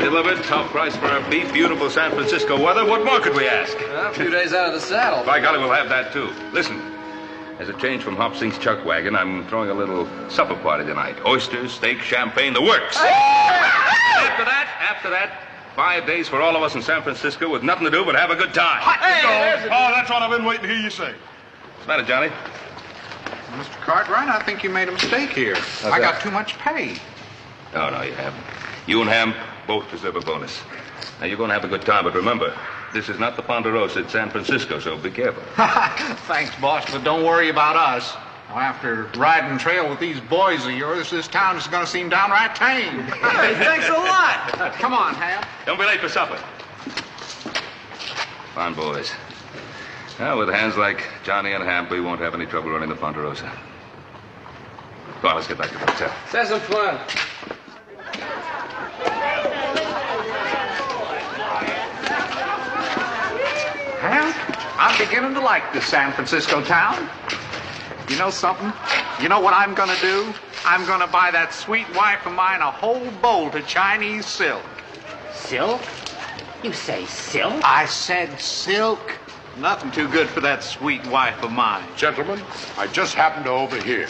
delivered. Top price for our beef. Beautiful San Francisco weather. What more could we ask? A few days out of the saddle. By golly, we'll have that, too. Listen, as a change from Hop Sink's chuck wagon, I'm throwing a little supper party tonight. Oysters, steak, champagne, the works. After that, 5 days for all of us in San Francisco with nothing to do but have a good time. Oh, that's what I've been waiting to hear you say. What's the matter, Johnny? Mr. Cartwright, I think you made a mistake here. I got too much pay. No, you haven't. You and Ham both deserve a bonus. Now, you're going to have a good time, but remember, this is not the Ponderosa, it's San Francisco, so be careful. Thanks, boss, but don't worry about us. After riding trail with these boys of yours, this town is going to seem downright tame. Hey, thanks a lot. Come on, Ham. Don't be late for supper. Fine, boys. Now, with hands like Johnny and Hamp, we won't have any trouble running the Ponderosa. Come on, let's get back to the hotel. Have some fun. Ham, I'm beginning to like this San Francisco town. You know something? You know what I'm going to do? I'm going to buy that sweet wife of mine a whole bolt of Chinese silk. Silk? You say silk? I said silk. Nothing too good for that sweet wife of mine. Gentlemen, I just happened to overhear.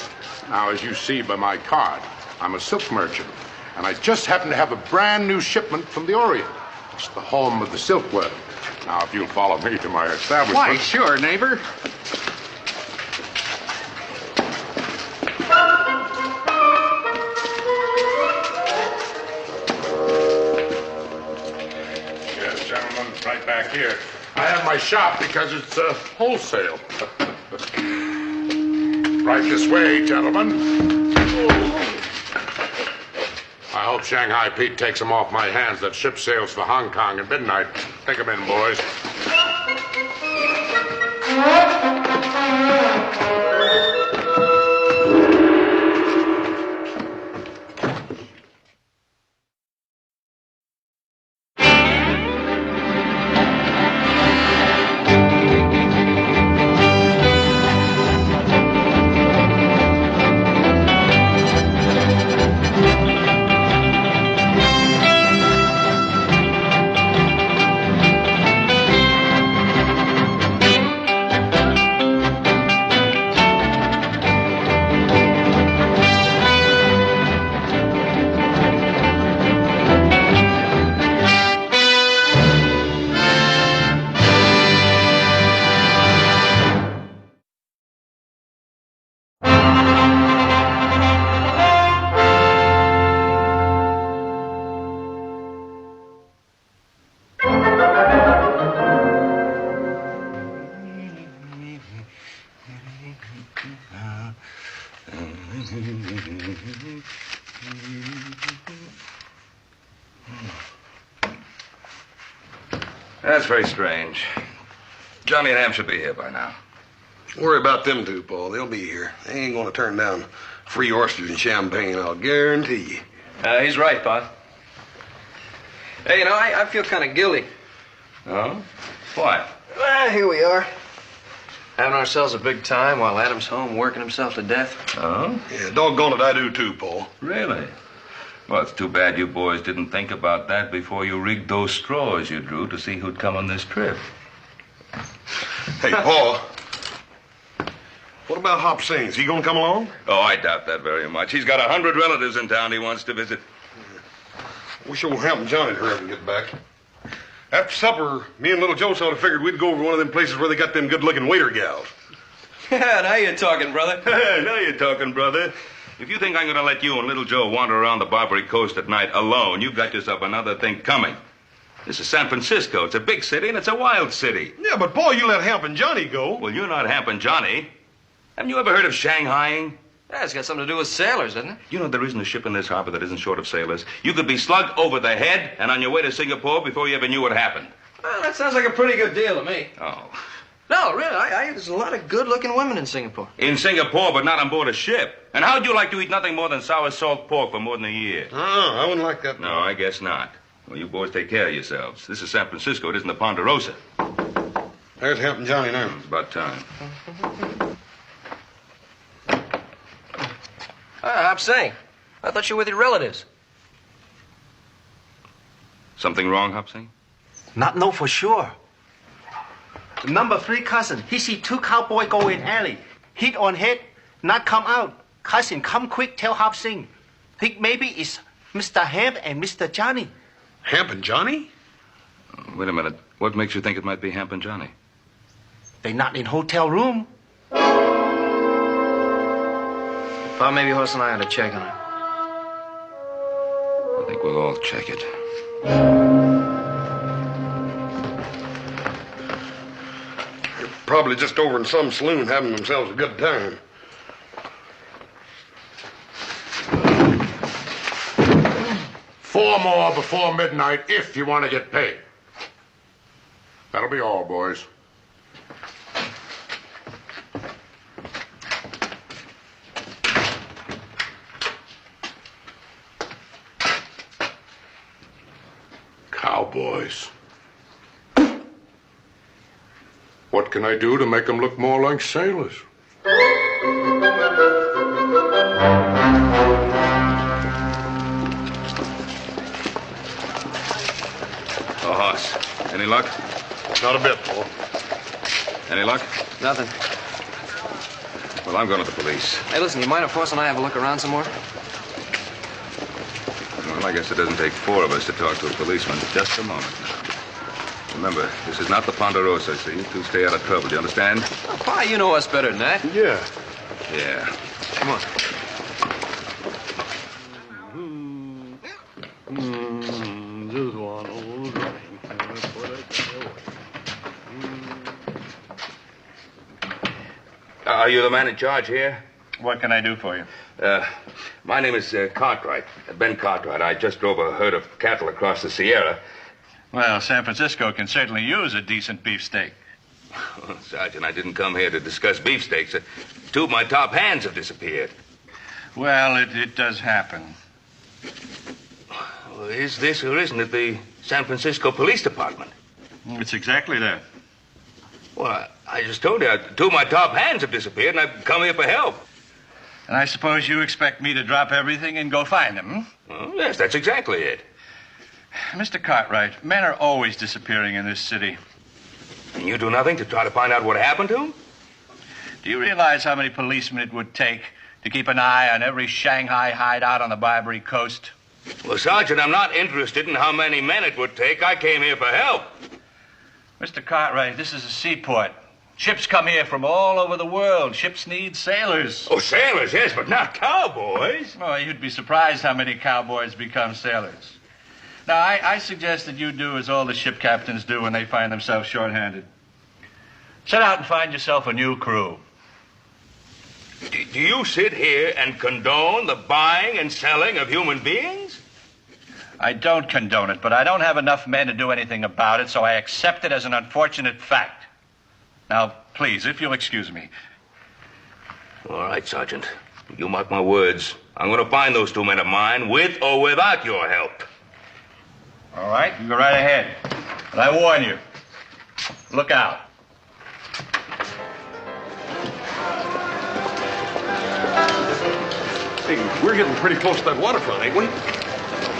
Now, as you see by my card, I'm a silk merchant, and I just happen to have a brand new shipment from the Orient. It's the home of the silkworm. Now, if you'll follow me to my establishment... Why, sure, neighbor. Yes, gentlemen, right back here. I have my shop because it's wholesale. Right this way, gentlemen. I hope Shanghai Pete takes them off my hands. That ship sails for Hong Kong at midnight. Take them in, boys. That's very strange. Johnny and Ham should be here by now. Worry about them two, Paul. They'll be here. They ain't gonna turn down free oysters and champagne, I'll guarantee you. He's right, Bob. Hey, you know, I feel kind of guilty. Oh? Why? Well, here we are. Having ourselves a big time while Adam's home working himself to death. Oh? Yeah, doggone it, I do too, Paul. Really? Well, it's too bad you boys didn't think about that before you rigged those straws you drew to see who'd come on this trip. Hey, Paul. What about Hop Sing? Is he gonna come along? Oh, I doubt that very much. He's got 100 relatives in town he wants to visit. Wish old Hamp and Johnny'd hurry up and get back. After supper, me and little Joe sort of figured we'd go over to one of them places where they got them good-looking waiter gals. Yeah, now you're talking, brother. Now you're talking, brother. If you think I'm going to let you and little Joe wander around the Barbary Coast at night alone, you've got yourself another thing coming. This is San Francisco. It's a big city, and it's a wild city. Yeah, but Paul, you let Hamp and Johnny go. Well, you're not Hamp and Johnny. Haven't you ever heard of Shanghaiing? Yeah, it's got something to do with sailors, doesn't it? You know there isn't a ship in this harbor that isn't short of sailors. You could be slugged over the head and on your way to Singapore before you ever knew what happened. Well, that sounds like a pretty good deal to me. Oh. No, really, there's a lot of good-looking women in Singapore. In Singapore, but not on board a ship. And how'd you like to eat nothing more than sour salt pork for more than a year? Oh, I wouldn't like that. No, I guess not. Well, you boys take care of yourselves. This is San Francisco. It isn't the Ponderosa. There's Hamp and Johnny now. It's about time. I'm saying, I thought you were with your relatives. Something wrong, Hopsing? Not know for sure. The number 3 cousin, he see 2 cowboy go in alley. Hit on head, not come out. Cousin, come quick, tell Hop Sing. Think maybe it's Mr. Hamp and Mr. Johnny. Hamp and Johnny? Wait a minute. What makes you think it might be Hamp and Johnny? They not in hotel room. Thought maybe Horse and I ought to check on him. I think we'll all check it. They're probably just over in some saloon having themselves a good time. Four more before midnight if you want to get paid. That'll be all, boys. Cowboys. What can I do to make them look more like sailors? Oh, Hoss. Any luck? Not a bit, Paul. Any luck? Nothing. Well, I'm going to the police. Hey, listen, you mind if Horse and I have a look around some more? Well, I guess it doesn't take 4 of us to talk to a policeman. Just a moment now. Remember, this is not the Ponderosa, see? You two stay out of trouble, do you understand? Oh, Pa, you know us better than that. Yeah. Yeah. Come on. Are you the man in charge here? What can I do for you? My name is Cartwright, Ben Cartwright. I just drove a herd of cattle across the Sierra. Well, San Francisco can certainly use a decent beefsteak. Sergeant, I didn't come here to discuss beefsteaks. 2 of my top hands have disappeared. Well, it does happen. Well, is this or isn't it the San Francisco Police Department? It's exactly that. Well, I just told you, 2 of my top hands have disappeared, and I've come here for help. And I suppose you expect me to drop everything and go find them, hmm? Well, yes, that's exactly it. Mr. Cartwright, men are always disappearing in this city. And you do nothing to try to find out what happened to him? Do you realize how many policemen it would take to keep an eye on every Shanghai hideout on the Barbary Coast? Well, Sergeant, I'm not interested in how many men it would take. I came here for help. Mr. Cartwright, this is a seaport. Ships come here from all over the world. Ships need sailors. Oh, sailors, yes, but not cowboys. Oh, you'd be surprised how many cowboys become sailors. Now, I suggest that you do as all the ship captains do when they find themselves short-handed. Set out and find yourself a new crew. Do you sit here and condone the buying and selling of human beings? I don't condone it, but I don't have enough men to do anything about it, so I accept it as an unfortunate fact. Now, please, if you'll excuse me. All right, Sergeant. You mark my words. I'm going to find those 2 men of mine, with or without your help. All right, you go right ahead. But I warn you, look out. Hey, we're getting pretty close to that waterfront, ain't we?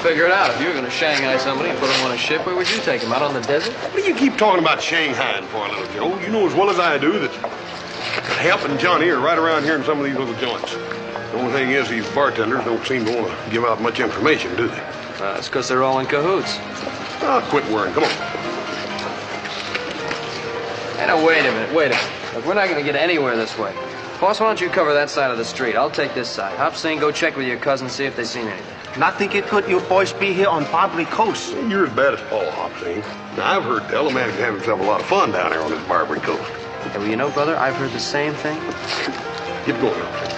Figure it out. If you were going to Shanghai somebody and put them on a ship, where would you take them? Out on the desert? What do you keep talking about Shanghai for, little Joe? You know as well as I do that Hamp and Johnny are right around here in some of these little joints. The only thing is these bartenders don't seem to want to give out much information, do they? That's because they're all in cahoots. Ah, quit worrying. Come on. Hey, now, wait a minute. Look, we're not going to get anywhere this way. Boss, why don't you cover that side of the street? I'll take this side. Hop Sing, go check with your cousin, see if they've seen anything. Not think it could you boys be here on Barbary Coast. You're as bad as Paul, Hopsing. Now, I've heard tell a man can have himself a lot of fun down here on this Barbary Coast. Yeah, well, you know, brother, I've heard the same thing. Get going, Hopsing.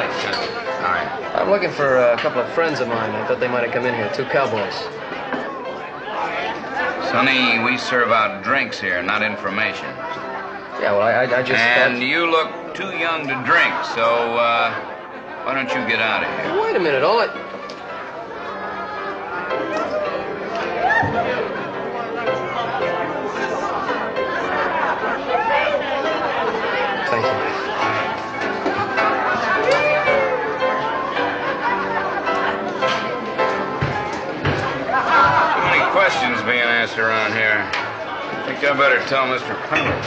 Howdy. Hi. I'm looking for a couple of friends of mine. I thought they might have come in here. 2 cowboys. Sonny, we serve out drinks here, not information. Yeah, well, I just And thought... you look too young to drink, so, why don't you get out of here? Wait a minute, all I... Thank you. Too many questions being asked around here. I think I better tell Mr. Pennell.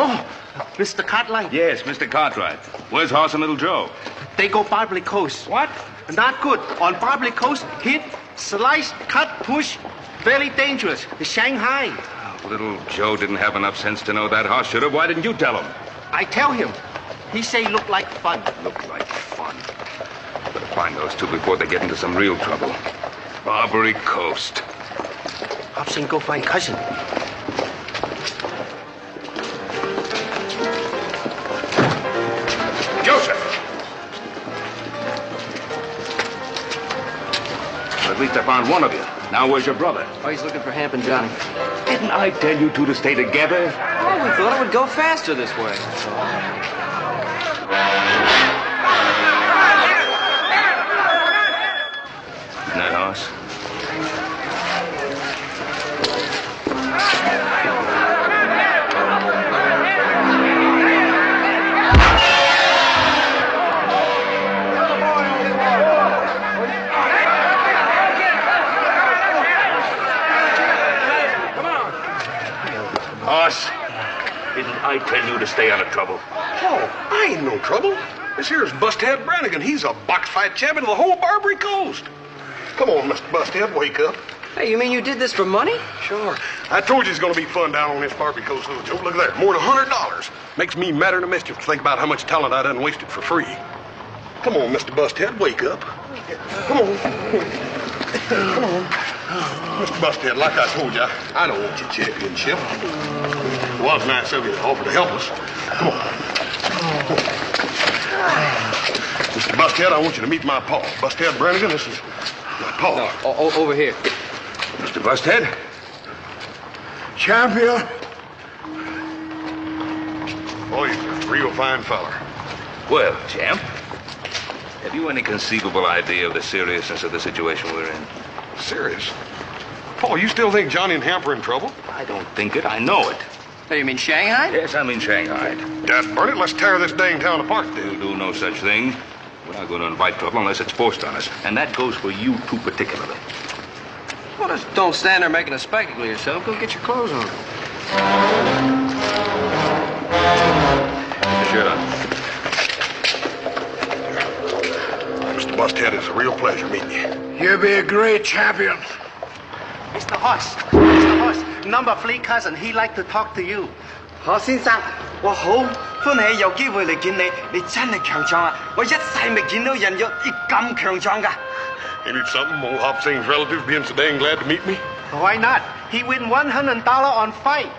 Oh, Mr. Cartwright. Yes, Mr. Cartwright. Where's Hoss and Little Joe? They go Barbary Coast. What? Not good. On Barbary Coast, hit, slice, cut, push. Very dangerous. Shanghai. Little Joe didn't have enough sense to know that, Hoss should have. Why didn't you tell him? I tell him. He say look like fun. Looked like fun. Better find those two before they get into some real trouble. Barbary Coast. Hobson, go find cousin. Joseph! At least I found one of you. Now where's your brother? Oh, he's looking for Hamp and Johnny. Didn't I tell you two to stay together? Oh, we thought it would go faster this way. Isn't that Hoss? Hoss, didn't I tell you to stay out of trouble? Oh, I ain't no trouble. This here's Busthead Brannigan. He's a box fight champion of the whole Barbary Coast. Come on, Mr. Busthead, wake up. Hey, you mean you did this for money? Sure. I told you it's going to be fun down on this Barbary Coast, little Joe. Look at that. More than $100. Makes me madder than mischief to think about how much talent I done wasted for free. Come on, Mr. Busthead, wake up. Come on. Come on. Mr. Busthead, like I told you, I don't want your championship. It was nice of you to offer to help us. Come on. Mr. Busthead, I want you to meet my pa. Busthead Brannigan, this is my pa. No, over here. Mr. Busthead? Champion? Oh, he's a real fine feller. Well, champ, have you any conceivable idea of the seriousness of the situation we're in? Serious? Paul, you still think Johnny and Hamp are in trouble? I don't think it. I know it. Hey, you mean Shanghai? Yes, I'm in Shanghai. Dad, burn it. Let's tear this dang town apart, We'll then. do no such thing. We're not going to invite trouble unless it's forced on us. And that goes for you two particularly. Well, just don't stand there making a spectacle of yourself. Go get your clothes on. Put your shirt on. Mr. Busthead, it's a real pleasure meeting you. You'll be a great champion. Mr. Hoss. Mr. Hoss, number 3 cousin, he like to talk to you. 何先生，我好歡喜有機會嚟見你，你真係強壯啊！我一世未見到人有你咁強壯㗎。Ain't it something, old Hop Sing's relatives being so dang glad to meet me? Why not? He win $100 on fight.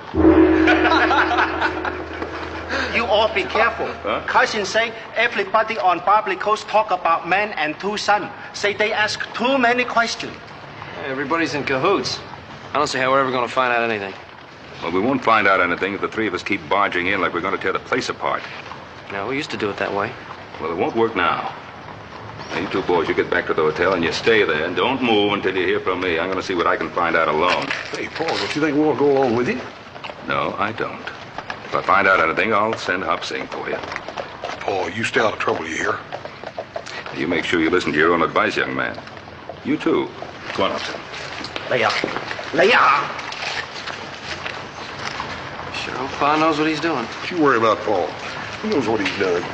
You all be careful. Huh? Cousin say everybody on Barbary Coast talk about man and 2 sons. Say they ask too many questions. Everybody's in cahoots. I don't see how we're ever going to find out anything. Well, we won't find out anything if the three of us keep barging in like we're going to tear the place apart. No, we used to do it that way. Well, it won't work now. Now, you two boys, you get back to the hotel and you stay there and don't move until you hear from me. I'm going to see what I can find out alone. Hey, Paul, don't you think we want to go along with you? No, I don't. If I find out anything, I'll send Hop Sing for you. Paul, you stay out of trouble, you hear? You make sure you listen to your own advice, young man. You too. Go on, Hop Sing. 嚟啊！嚟啊！ Sure hope Pa knows what he's doing. Don't you worry about Paul. He knows what he's done.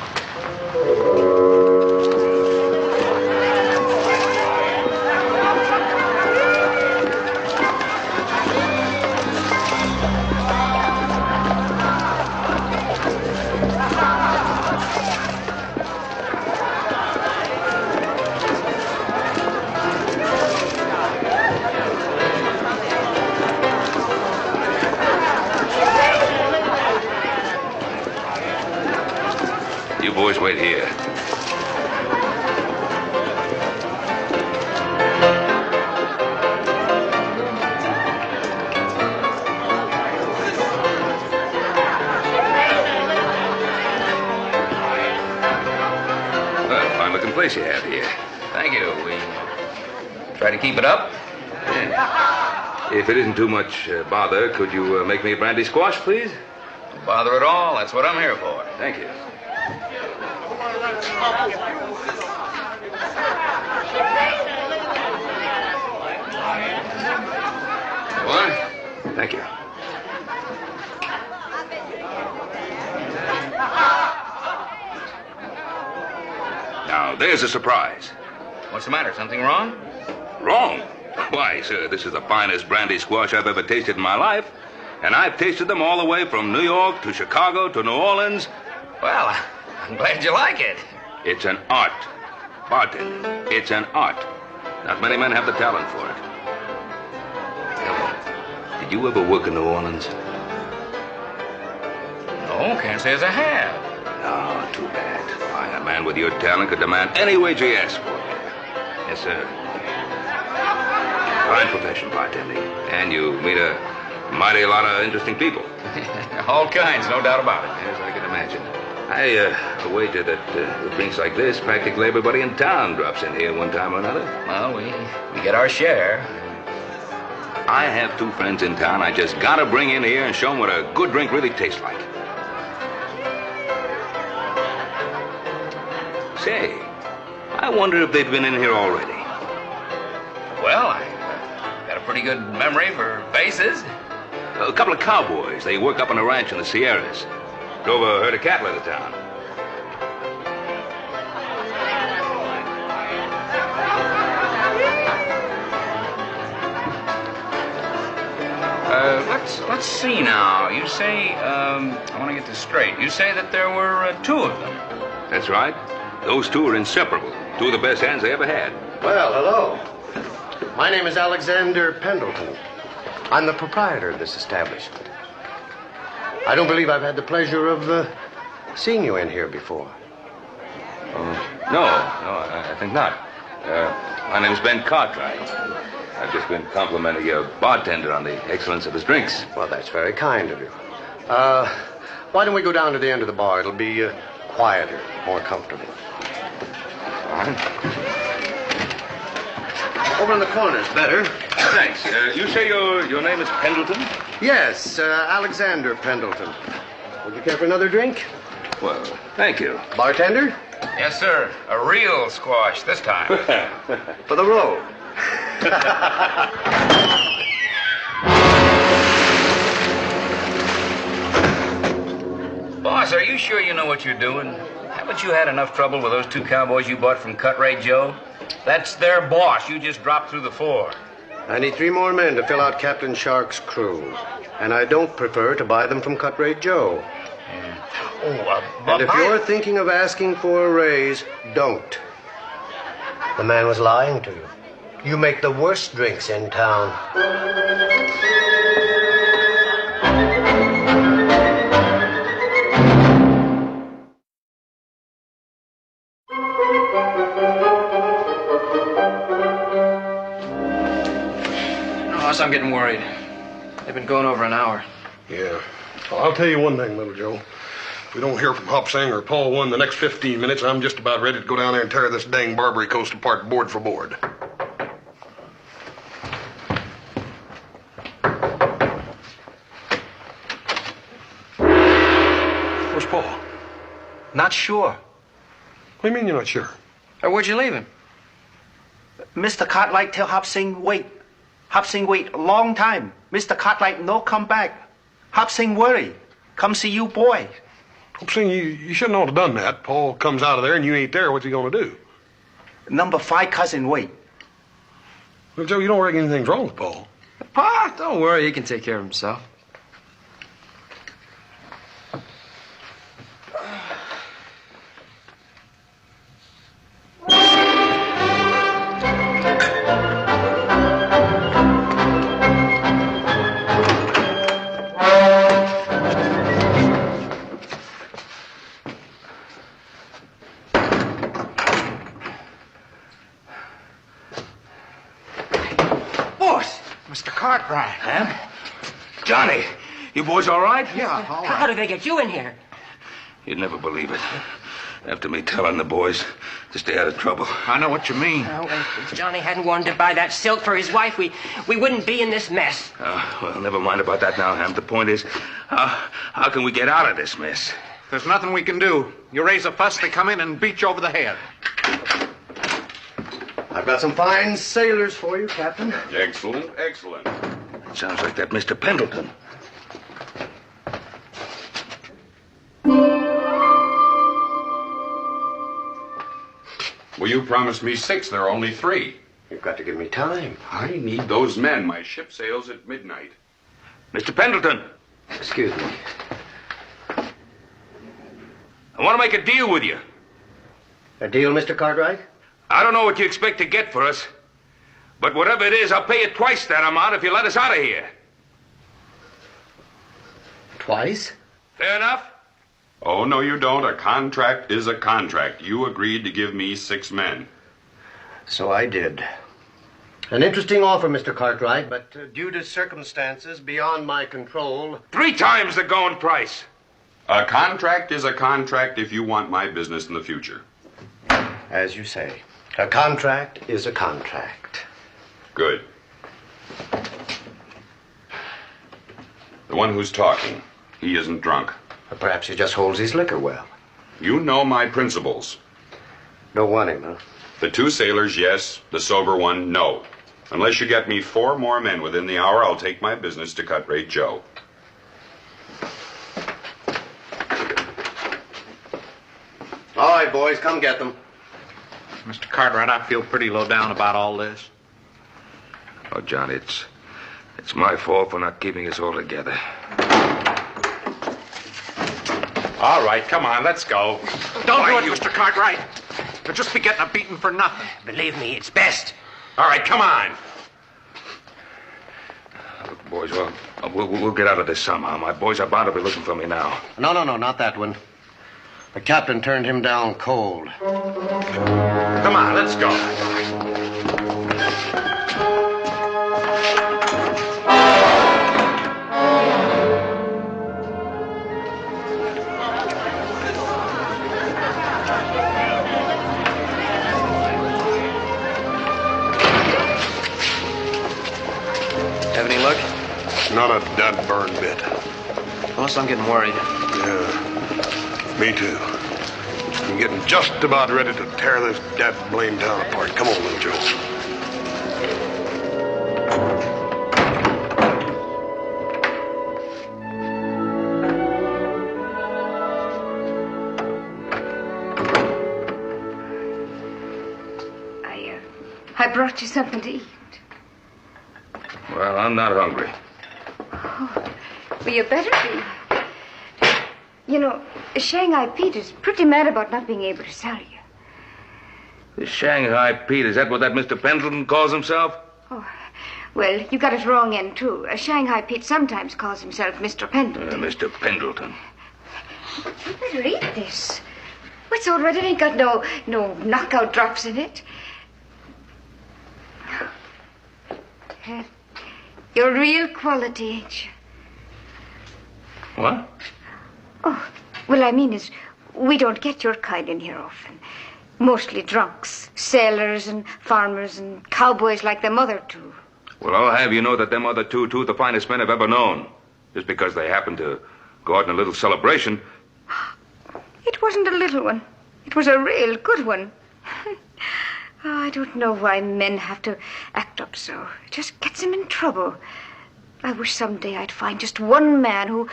looking place you have here. Thank you. We try to keep it up. If it isn't too much bother, could you make me a brandy squash, please? No bother at all. That's what I'm here for. Thank you. What? Thank you. Now, there's a surprise. What's the matter? Something wrong? Wrong? Why, sir, this is the finest brandy squash I've ever tasted in my life. And I've tasted them all the way from New York to Chicago to New Orleans. Well, I'm glad you like it. It's an art. Bartending. It's an art. Not many men have the talent for it. Tell me, did you ever work in New Orleans? No, can't say as I have. Oh, too bad. Why, a man with your talent could demand any wage he asks for. Yes, sir. Fine profession, bartending. And you meet a mighty lot of interesting people. All kinds, no doubt about it. Yes, I can imagine. I wager that with drinks like this, practically everybody in town drops in here one time or another. Well, we get our share. I have two friends in town I just gotta bring in here and show them what a good drink really tastes like. Say, I wonder if they've been in here already. Well, I got a pretty good memory for faces. A couple of cowboys. They work up on a ranch in the Sierras. Drove a herd of cattle into town. Let's see now. You say, I want to get this straight. You say that there were two of them. That's right. Those two are inseparable. Two of the best hands they ever had. Well, hello. My name is Alexander Pendleton. I'm the proprietor of this establishment. I don't believe I've had the pleasure of seeing you in here before. No, I think not. My name's Ben Cartwright. I've just been complimenting your bartender on the excellence of his drinks. Well, that's very kind of you. Why don't we go down to the end of the bar? It'll be quieter, more comfortable. Fine. Over in the corner's better. Thanks. You say your name is Pendleton? Yes, Alexander Pendleton. Would you care for another drink? Well, thank you. Bartender? Yes, sir. A real squash this time. For the road. Boss, are you sure you know what you're doing? Haven't you had enough trouble with those two cowboys you bought from Cut Rate Joe? That's their boss. You just dropped through the floor. I need 3 more men to fill out Captain Shark's crew. And I don't prefer to buy them from Cut Rate Joe. And if you're thinking of asking for a raise, don't. The man was lying to you. You make the worst drinks in town. Boss, I'm getting worried. They've been going over an hour. Yeah. Well, I'll tell you one thing, Little Joe. If we don't hear from Hop Sing or Paul One the next 15 minutes, I'm just about ready to go down there and tear this dang Barbary Coast apart board for board. Where's Paul? Not sure. What do you mean you're not sure? Where'd you leave him? Mr. Cartwright tell Hop Sing wait. Hop Sing wait a long time. Mr. Cartwright no come back. Hop Sing worry. Come see you, boy. Hop Sing, you shouldn't have done that. Paul comes out of there and you ain't there. What's he gonna do? Number 5 cousin wait. Well, Joe, you don't reckon anything's wrong with Paul? Pa, don't worry. He can take care of himself. Mr. Cartwright. Huh? Johnny, you boys all right? Yeah, all right. How did they get you in here? You'd never believe it. After me telling the boys, to stay out of trouble. I know what you mean. If Johnny hadn't wanted to buy that silk for his wife, we wouldn't be in this mess. Well, never mind about that now, Ham. The point is, how can we get out of this mess? There's nothing we can do. You raise a fuss, they come in and beat you over the head. I've got some fine sailors for you, Captain. Excellent, excellent. Sounds like that Mr. Pendleton. Well, you promised me 6. There are only 3. You've got to give me time. I need those men. My ship sails at midnight. Mr. Pendleton, Excuse me. I want to make a deal with you. A deal, Mr. Cartwright? I don't know what you expect to get for us, but whatever it is, I'll pay you twice that amount if you let us out of here. Twice? Fair enough? Oh, no, you don't. A contract is a contract. You agreed to give me 6 men. So I did. An interesting offer, Mr. Cartwright, but due to circumstances beyond my control... 3 times the going price. A contract is a contract if you want my business in the future. As you say, a contract is a contract. Good. The one who's talking, he isn't drunk. Or perhaps he just holds his liquor well. You know my principles. Don't want him, huh? The 2 sailors, yes. The sober one, no. Unless you get me 4 more men within the hour, I'll take my business to Cut Rate Joe. All right, boys, come get them. Mr. Cartwright, I feel pretty low down about all this. Oh, John, it's my fault for not keeping us all together. All right, come on, let's go. Don't do it, Mr. Cartwright. You'll just be getting a beating for nothing. Believe me, it's best. All right, come on. Look, boys, well, we'll get out of this somehow. My boys are bound to be looking for me now. No, not that one. The captain turned him down cold. Come on, let's go. Have any luck? Not a dud burn bit. Boss, I'm getting worried. Yeah, me too. I'm getting just about ready to tear this dad blame town apart. Come on, little Joe. I brought you something to eat. Well, I'm not hungry. Oh, well, you better be. You know, Shanghai Pete is pretty mad about not being able to sell you. The Shanghai Pete, is that what that Mr. Pendleton calls himself? Oh, well, you got it wrong end, too. Shanghai Pete sometimes calls himself Mr. Pendleton. Mr. Pendleton. You better eat this. It's all right. It ain't got no knockout drops in it. You're real quality, ain't you? What? Oh, well, I mean is, we don't get your kind in here often. Mostly drunks, sailors and farmers and cowboys like them other 2. Well, I'll have you know that them other two the finest men I've ever known. Just because they happen to go out in a little celebration. It wasn't a little one. It was a real good one. Oh, I don't know why men have to act up so. It just gets them in trouble. I wish someday I'd find just one man who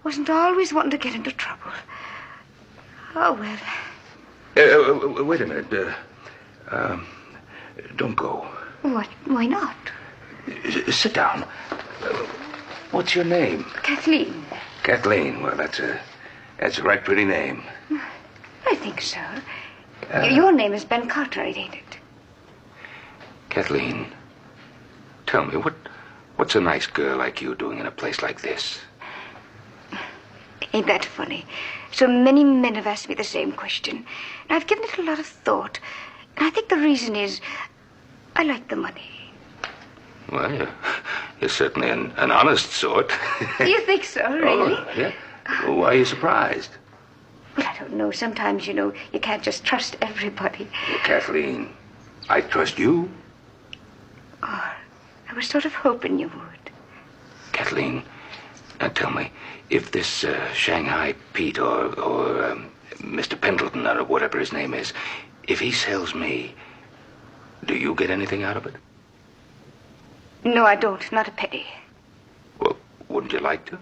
wasn't always wanting to get into trouble. Oh, well. Wait a minute. Don't go. What? Why not? Sit down. What's your name? Kathleen. Kathleen. Well, that's a right pretty name. I think so. Your name is Ben Cartwright, ain't it? Kathleen, tell me, what's a nice girl like you doing in a place like this? Ain't that funny? So many men have asked me the same question. And I've given it a lot of thought. And I think the reason is I like the money. Well, you're certainly an honest sort. You think so, really? Oh, yeah. Why are you surprised? Well, I don't know. Sometimes, you can't just trust everybody. Well, Kathleen, I trust you. Oh, I was sort of hoping you would. Kathleen, now tell me, if this Shanghai Pete or Mr. Pendleton or whatever his name is, if he sells me, do you get anything out of it? No, I don't. Not a penny. Well, wouldn't you like to?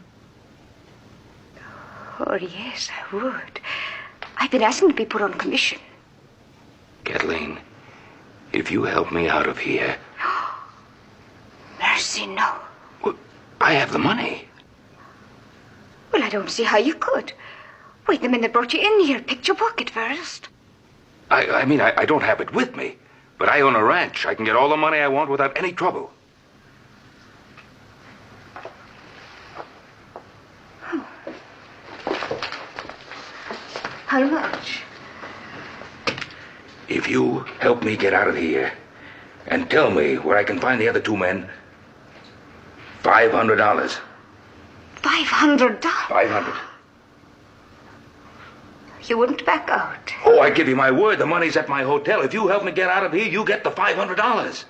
Oh, yes, I would. I've been asking to be put on commission. Kathleen, if you help me out of here... Mercy, no. Well, I have the money. Well, I don't see how you could. Wait, the men that brought you in here picked your pocket first. I mean, I don't have it with me, but I own a ranch. I can get all the money I want without any trouble. How much? If you help me get out of here and tell me where I can find the other two men, $500. $500? $500. You wouldn't back out. Oh, I give you my word. The money's at my hotel. If you help me get out of here, you get the $500.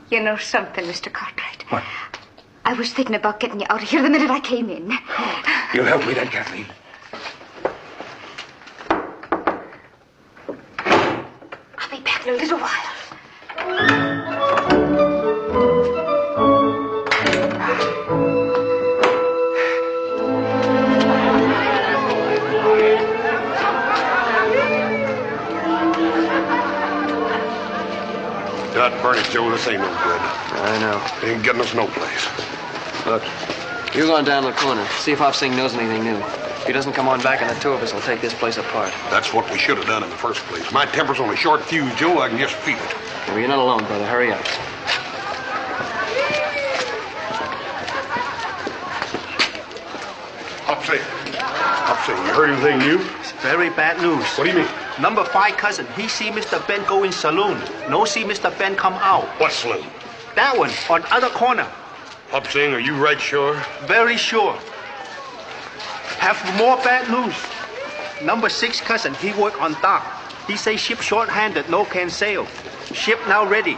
You know something, Mr. Cartwright? What? I was thinking about getting you out of here the minute I came in. You'll help me then, Kathleen. I'll be back in a little while. God burn it, Joe, this ain't no good. I know. Ain't getting us no place. Look, you go on down the corner. See if Hop Sing knows anything new. If he doesn't come on back, and the two of us will take this place apart. That's what we should have done in the first place. My temper's on a short fuse, Joe. I can just feel it. Well, you're not alone, brother. Hurry up. Hop Sing, you heard anything new? It's very bad news. What do you mean? Number 5 cousin, he see Mr. Ben go in saloon. No see Mr. Ben come out. What saloon? That one, on other corner. Hop Sing, are you right sure? Very sure. Have more bad news. Number 6 cousin, he work on dock. He say ship short-handed, no can sail. Ship now ready.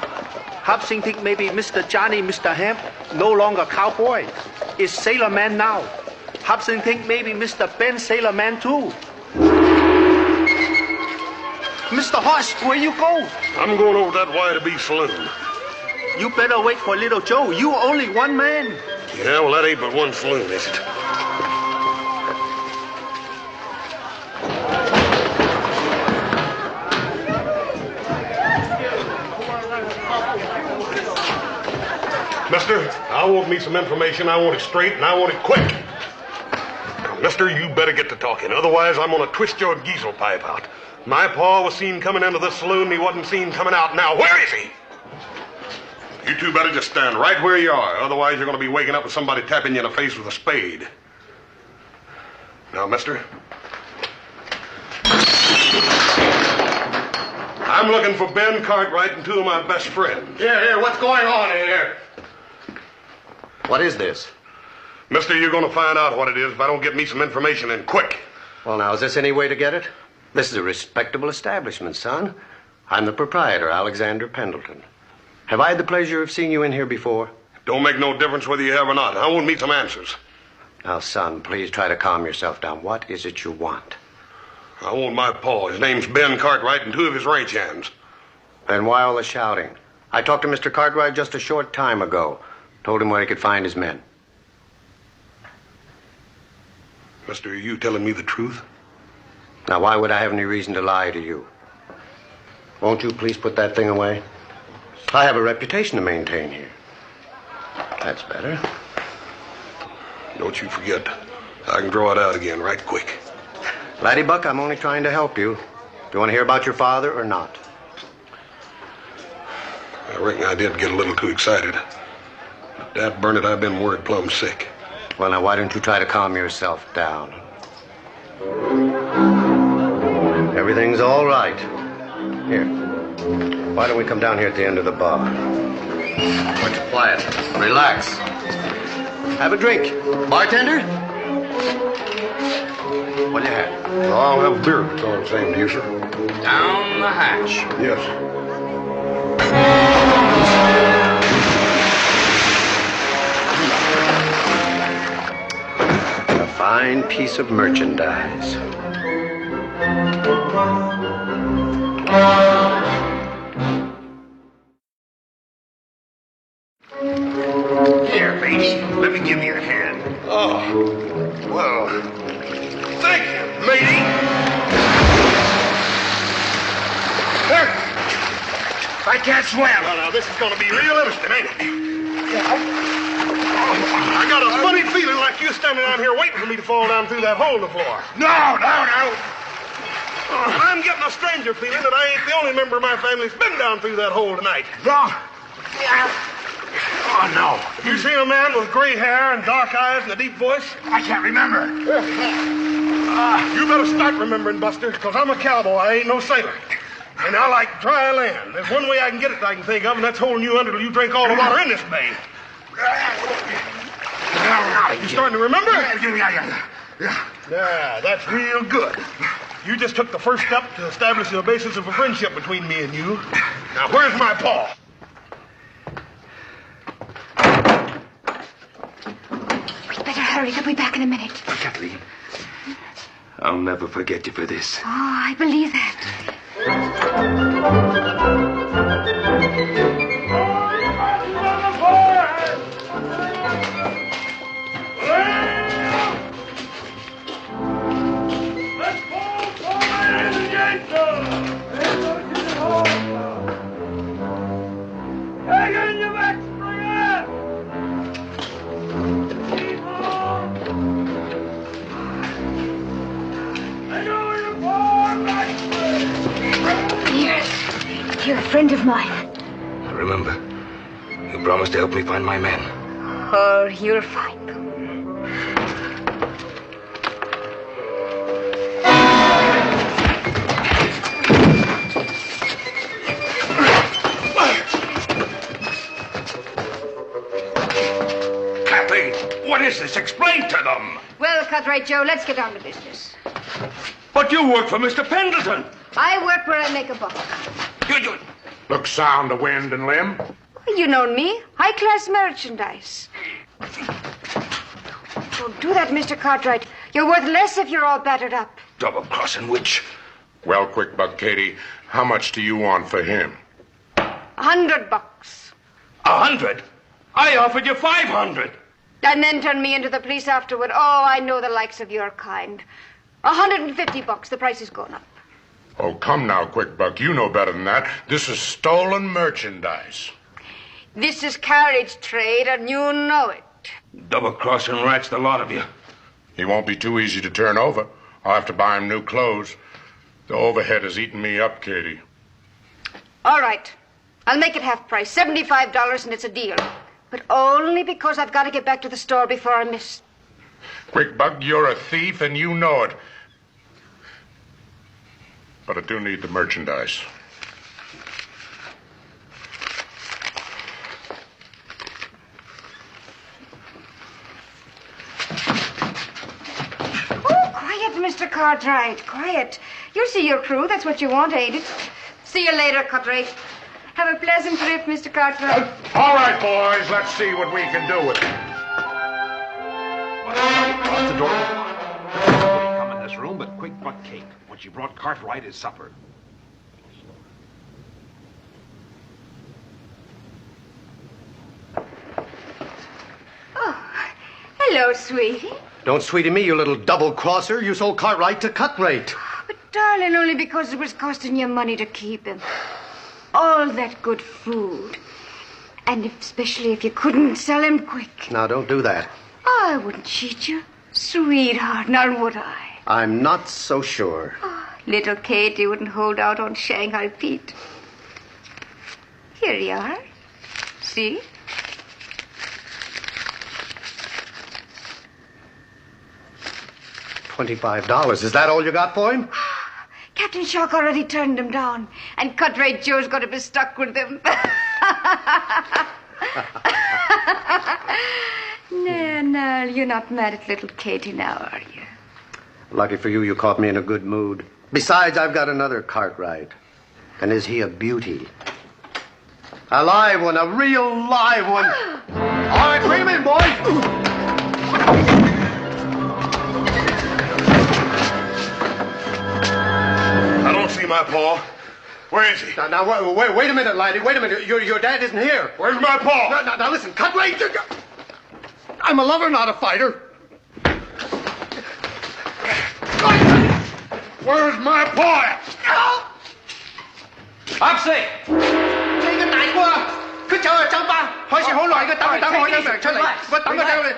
Hop Sing think maybe Mr. Johnny, Mr. Hemp, no longer cowboy. Is sailor man now. Hop Sing think maybe Mr. Ben sailor man too. Mr. Hoss, where you go? I'm going over that Y-to-B saloon. You better wait for little Joe. You only one man. Yeah, well, that ain't but one saloon, is it? Mister, I want me some information. I want it straight, and I want it quick. Now, mister, you better get to talking. Otherwise, I'm going to twist your diesel pipe out. My pa was seen coming into the saloon, and he wasn't seen coming out. Now, where is he? You two better just stand right where you are. Otherwise, you're going to be waking up with somebody tapping you in the face with a spade. Now, mister. I'm looking for Ben Cartwright and 2 of my best friends. Here, what's going on here? What is this? Mister, you're going to find out what it is if I don't get me some information and quick. Well, now, is this any way to get it? This is a respectable establishment, son. I'm the proprietor, Alexander Pendleton. Have I had the pleasure of seeing you in here before? Don't make no difference whether you have or not. I want me some answers. Now, son, please try to calm yourself down. What is it you want? I want my pa. His name's Ben Cartwright and 2 of his ranch hands. Then why all the shouting? I talked to Mr. Cartwright just a short time ago. Told him where he could find his men. Mister, are you telling me the truth? Now, why would I have any reason to lie to you? Won't you please put that thing away? I have a reputation to maintain here. That's better. Don't you forget, I can draw it out again right quick. Laddie Buck, I'm only trying to help you. Do you want to hear about your father or not? I reckon I did get a little too excited. But dad burn it, I've been worried plumb sick. Well, now, why don't you try to calm yourself down? Everything's all right. Here. Why don't we come down here at the end of the bar? What's quiet? Relax. Have a drink. Bartender? What do you have? Well, I'll have a beer if it's all the same to you, sir. Down the hatch. Yes. A fine piece of merchandise. Here, matey. Let me give you a hand. Oh, well, thank you, matey. I can't swim. Now, this is going to be real interesting, ain't it? I got a funny feeling like you standing out here waiting for me to fall down through that hole in the floor. No. I'm getting a stranger feeling that I ain't the only member of my family that's been down through that hole tonight. No. Oh, no. You seen a man with gray hair and dark eyes and a deep voice? I can't remember. You better start remembering, Buster, because I'm a cowboy. I ain't no sailor. And I like dry land. There's one way I can get it that I can think of, and that's holding you under till you drink all the water in this bay. You starting to remember? Yeah, that's real good. You just took the first step to establish the basis of a friendship between me and you. Now, where's my paw? We'd better hurry. They'll be back in a minute. Kathleen, I'll never forget you for this. Oh, I believe that. You're a friend of mine. Remember, you promised to help me find my men. Oh, you'll find them. Kathleen, what is this? Explain to them. Well, Cutwright Joe, let's get on to business. But you work for Mr. Pendleton. I work where I make a buck. You. Look sound of wind and limb. You know me. High-class merchandise. Don't do that, Mr. Cartwright. You're worth less if you're all battered up. Double-crossing witch. Well, quick, Buck Katie, how much do you want for him? $100. 100? I offered you 500. And then turn me into the police afterward. Oh, I know the likes of your kind. $150. The price has gone up. Oh, come now, quick, Buck. You know better than that. This is stolen merchandise. This is carriage trade, and you know it. Double-crossing rats, the lot of you. He won't be too easy to turn over. I'll have to buy him new clothes. The overhead has eaten me up, Katie. All right. I'll make it half price. $75, and it's a deal. But only because I've got to get back to the store before I miss. Quick, Buck, you're a thief, and you know it. But I do need the merchandise. Oh, quiet, Mr. Cartwright. Quiet. You'll see your crew. That's what you want, ain't it? See you later, Cartwright. Have a pleasant trip, Mr. Cartwright. All right, boys. Let's see what we can do with it. Close the door. Nobody come in this room but Quick Buck Kate when she brought Cartwright his supper. Oh, hello, sweetie. Don't sweetie me, you little double-crosser. You sold Cartwright to Cut-Rate. But, darling, only because it was costing you money to keep him. All that good food. And especially if you couldn't sell him quick. Now, don't do that. I wouldn't cheat you, sweetheart, now would I? I'm not so sure. Oh, little Katie wouldn't hold out on Shanghai Pete. Here you are. See? $25. Is that all you got for him? Captain Shark already turned him down, and Cutwright Joe's going to be stuck with him. No, you're not mad at little Katie now, are you? Lucky for you, you caught me in a good mood. Besides, I've got another Cartwright. And is he a beauty? A live one, a real live one. All right, bring him in, boys. I don't see my paw. Where is he? Now, wait a minute, laddie. Wait a minute. Your dad isn't here. Where's my paw? Now, listen, Cartwright. I'm a lover, not a fighter. Where's my paw? Hopsy! 你個大哥啊，佢就係走吧，開始好耐嘅，等我有命出嚟，我等佢等佢。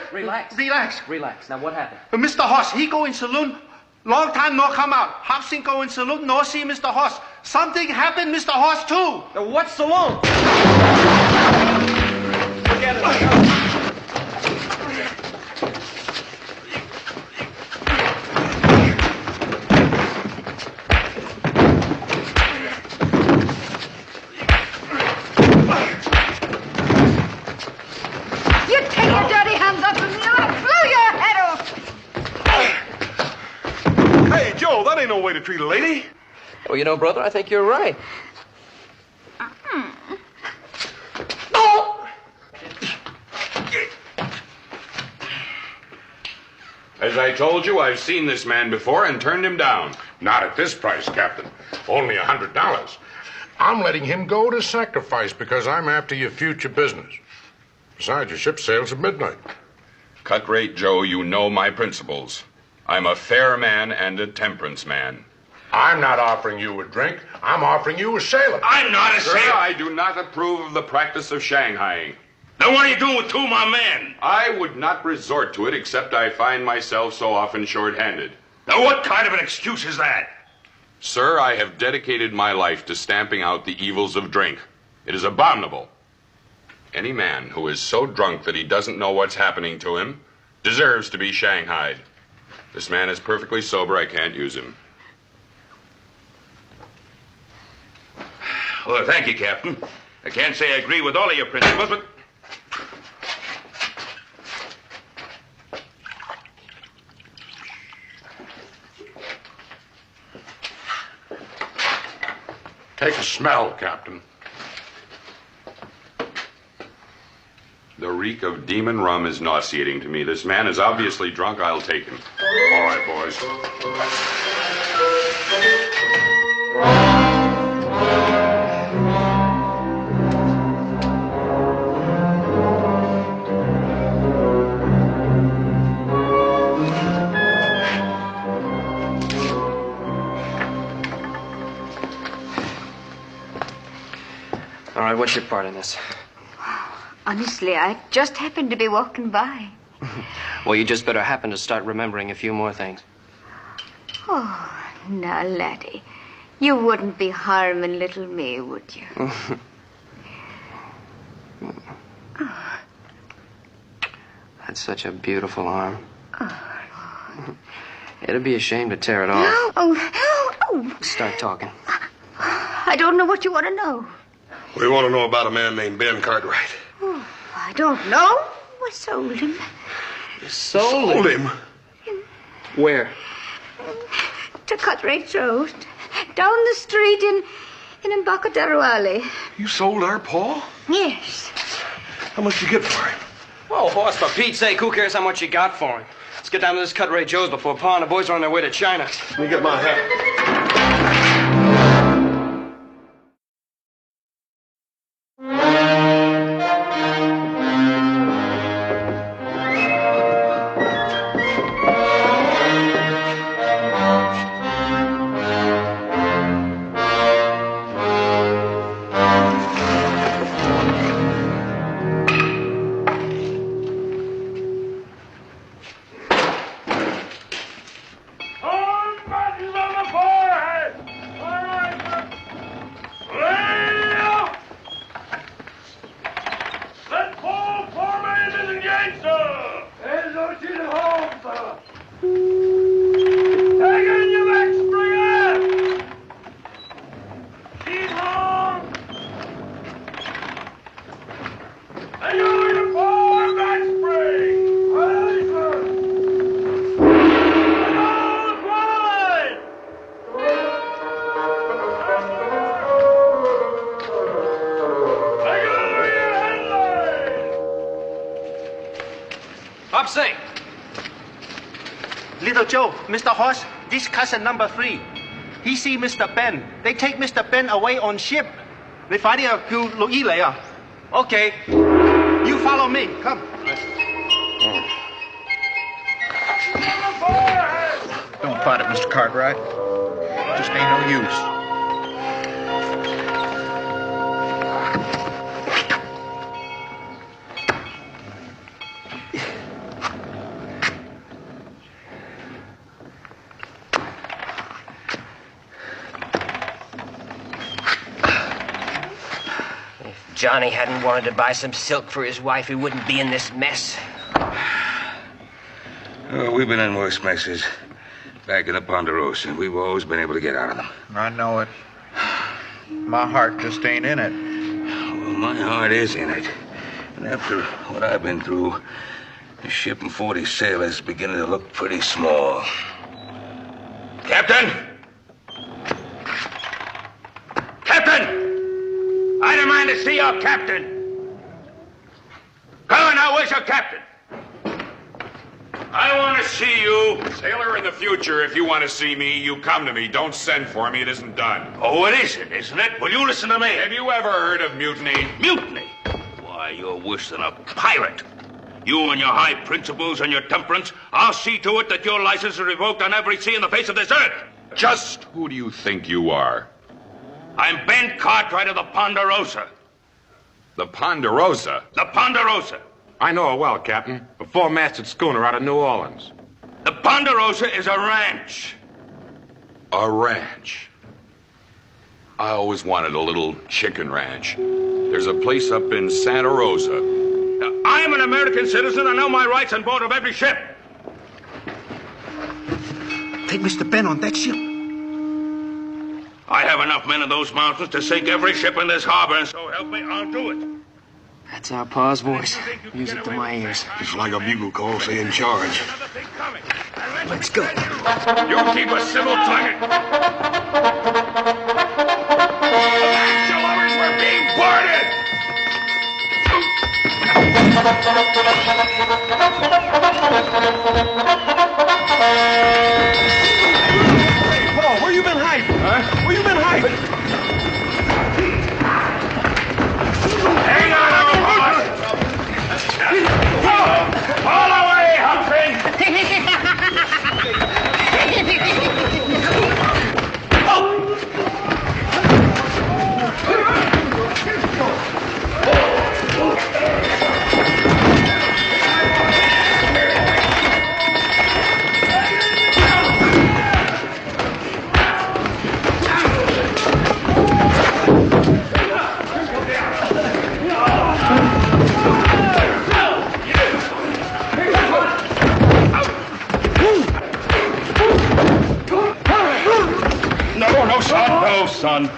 Relax. Now what happened? Mr. Hoss, he go in saloon. Long time no come out. Hopsing go in saloon, no see Mr. Hoss. Something happened, Mr. Hoss, too. What saloon? Forget it. You take your dirty hands off of me or I'll blow your head off! Hey, Joe, that ain't no way to treat a lady. Well, you know, brother, I think you're right. As I told you, I've seen this man before and turned him down. Not at this price, Captain. Only $100. I'm letting him go to sacrifice because I'm after your future business. Besides, your ship sails at midnight. Cut Rate Joe, you know my principles. I'm a fair man and a temperance man. I'm not offering you a drink. I'm offering you a sailor. I'm not a Sir, sailor. I do not approve of the practice of Shanghaiing. Then what are you doing with two of my men? I would not resort to it except I find myself so often short-handed. Now what kind of an excuse is that? Sir, I have dedicated my life to stamping out the evils of drink. It is abominable. Any man who is so drunk that he doesn't know what's happening to him deserves to be shanghaied. This man is perfectly sober. I can't use him. Well, thank you, Captain. I can't say I agree with all of your principles, but... Take a smell, Captain. The reek of demon rum is nauseating to me. This man is obviously drunk. I'll take him. All right, boys. All right, what's your part in this? Honestly, I just happened to be walking by. Well, you just better happen to start remembering a few more things. Oh, now, laddie, you wouldn't be harming little me, would you? That's such a beautiful arm. It'd be a shame to tear it off. Oh. Start talking. I don't know what you want to know. We want to know about a man named Ben Cartwright. Oh, I don't know. I sold him. Sold him? Where? To Cutthroat Road. Down the street in Embarcadero Alley. You sold our Paul? Yes. How much you get for him? Oh, boss, for Pete's sake, who cares how much you got for him? Let's get down to this Cutthroat Joe's before Pa and the boys are on their way to China. Let me get my hat. Hop Sing! Little Joe, Mr. Hoss, this cousin number 3. He see Mr. Ben. They take Mr. Ben away on ship. 你快啲啊，叫陸姨嚟啊。Okay. You follow me. Come. Don't fight it, Mr. Cartwright. Just ain't no use. Johnny hadn't wanted to buy some silk for his wife, he wouldn't be in this mess. Oh, we've been in worse messes. Back in the Ponderosa, we've always been able to get out of them. I know it. My heart just ain't in it. Well, my heart is in it. And after what I've been through, the ship and 40 sailors is beginning to look pretty small. Captain! Captain! I demand to see your captain. Come on now, where's your captain? I want to see you. Sailor, in the future, if you want to see me, you come to me. Don't send for me. It isn't done. Oh, it isn't it? Will you listen to me? Have you ever heard of mutiny? Mutiny? Why, you're worse than a pirate. You and your high principles and your temperance, I'll see to it that your license is revoked on every sea in the face of this earth. Just who do you think you are? I'm Ben Cartwright of the Ponderosa. The Ponderosa? The Ponderosa. I know her well, Captain. A four-masted schooner out of New Orleans. The Ponderosa is a ranch. A ranch? I always wanted a little chicken ranch. There's a place up in Santa Rosa. Now, I'm an American citizen. I know my rights on board of every ship. Take Mr. Ben on that ship. I have enough men in those mountains to sink every ship in this harbor, and so help me, I'll do it. That's our pa's voice. Music to my ears. It's like a bugle call saying charge. Let's go. You keep a civil tongue. Your lovers were being boarded! Paul, where you been hiding? Huh? Where you been hiding? Hang on, old boy! All away, Humphrey! No, son.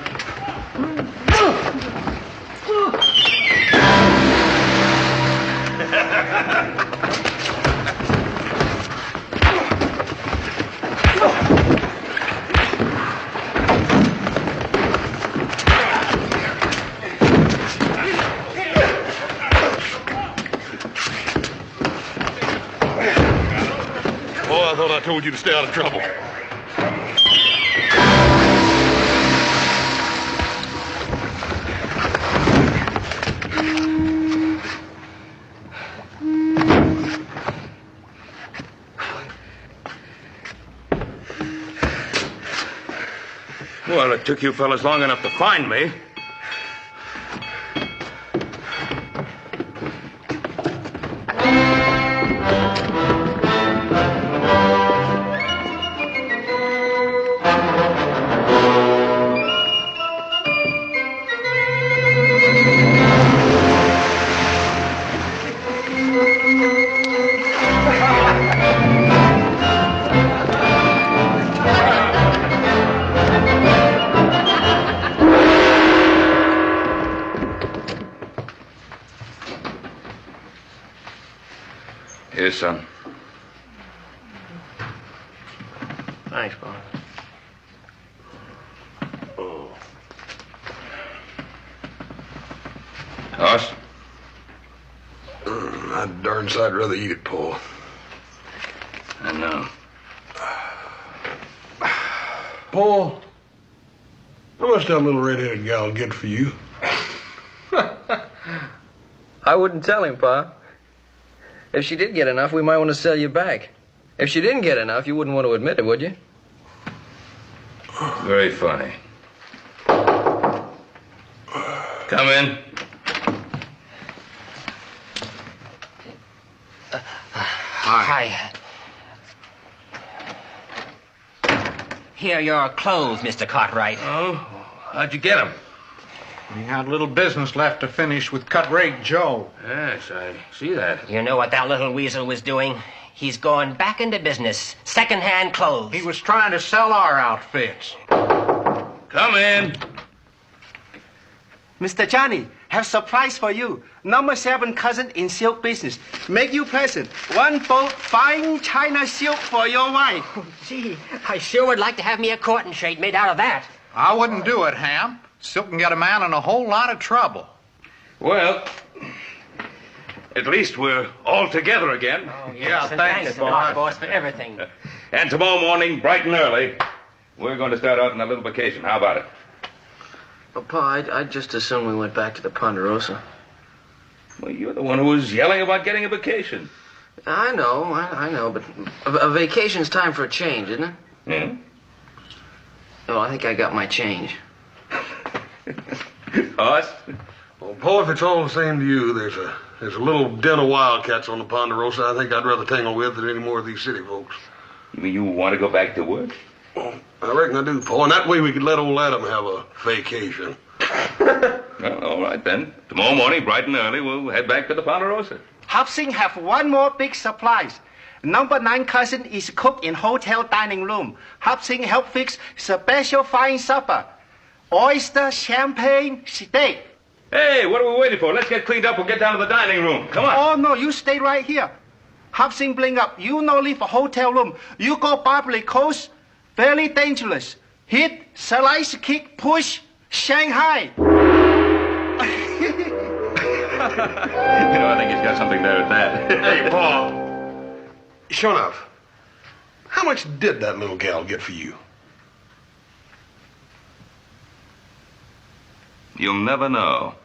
Oh, I thought I told you to stay out of trouble. Well, it took you fellas long enough to find me. Here, son. Thanks, Bob. Hoss? I'd darn sight rather eat it, Paul. I know. Paul, how much that little red-headed gal get for you? I wouldn't tell him, Pa. If she did get enough, we might want to sell you back. If she didn't get enough, you wouldn't want to admit it, would you? Very funny. Come in. Hi. Here are your clothes, Mr. Cartwright. Oh, how'd you get them? We had a little business left to finish with Cut Rate Joe. Yes, I see that. You know what that little weasel was doing? He's going back into business. Second-hand clothes. He was trying to sell our outfits. Come in. Mr. Johnny, have surprise for you. Number 7 cousin in silk business. Make you present. One bolt fine China silk for your wife. Oh, gee, I sure would like to have me a courting shade made out of that. I wouldn't do it, Ham. Silk can get a man in a whole lot of trouble. Well, at least we're all together again. Oh, yes, and thanks a lot, boss, for everything. And tomorrow morning, bright and early, we're going to start out on a little vacation. How about it? Well, Pa, I'd just as soon we went back to the Ponderosa. Well, you're the one who was yelling about getting a vacation. I know, but a vacation's time for a change, isn't it? Yeah? Oh, I think I got my change. Us? Well, Paul, if it's all the same to you, there's a little den of wildcats on the Ponderosa I think I'd rather tangle with than any more of these city folks. You mean you want to go back to work? Well, I reckon I do, Paul, and that way we could let old Adam have a vacation. Well, all right, then. Tomorrow morning, bright and early, we'll head back to the Ponderosa. Hop Sing have one more big surprise. Number 9 cousin is cook in hotel dining room. Hop Sing help fix special fine supper. Oyster, champagne, steak. Hey, what are we waiting for? Let's get cleaned up and get down to the dining room. Come on. Oh, no, you stay right here. Hop Sing bring up. You no leave a hotel room. You go Barbary Coast. Very dangerous. Hit, slice, kick, push, Shanghai. You know, I think he's got something there at that. Hey, Paul. Sure enough, how much did that little gal get for you? You'll never know.